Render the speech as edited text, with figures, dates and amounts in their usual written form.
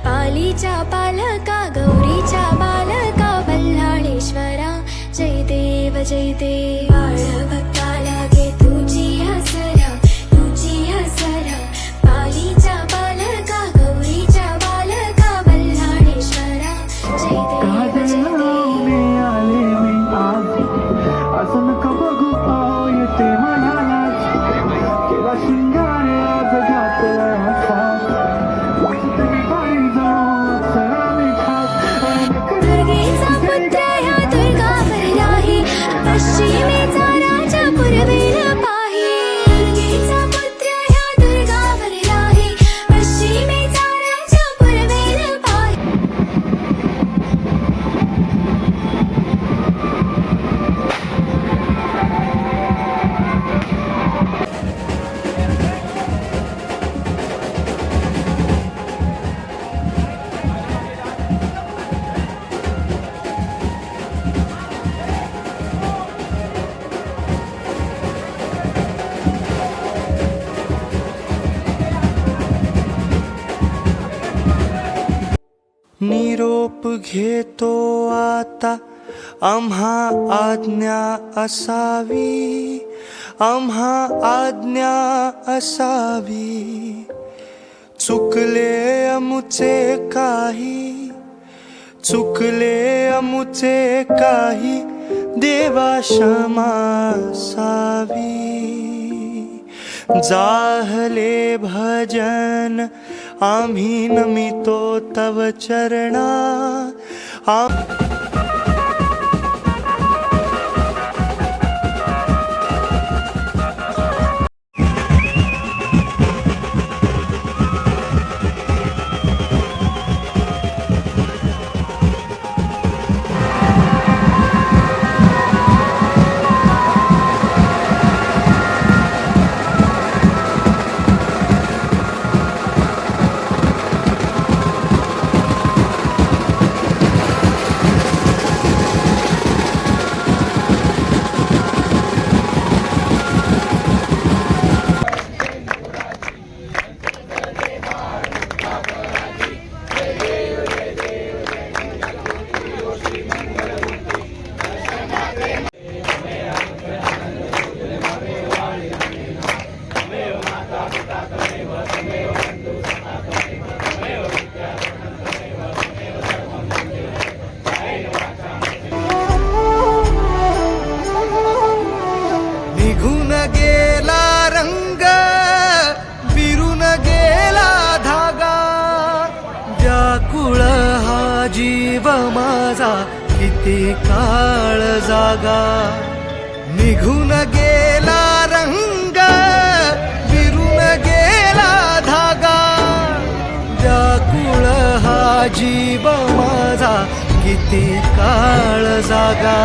पालीच्या पालका गौरीच्या बालका बल्लाळेश्वरा जय देव जय देव भक्ता लागे तुझी हसरा तुझी हसरा पालीच्या पालका गौरीच्या बालका बल्लाळेश्वरा जय देव जय देव निरोप घेतो आता आम्हा आज्ञा असावी आम्हा आज्ञा असावी चुकले अमुचे काही चुकले अमुचे काही देवा क्षमा असावी जाहले भजन आम्ही नमितो तव चरणा निघून गेला रंग विरून गेला धागा व्याकुळ हा जीव माझा किती काळ जागा निघून गेला रंग विरून गेला धागा व्याकुळ हा जीव माझा किती काळ जागा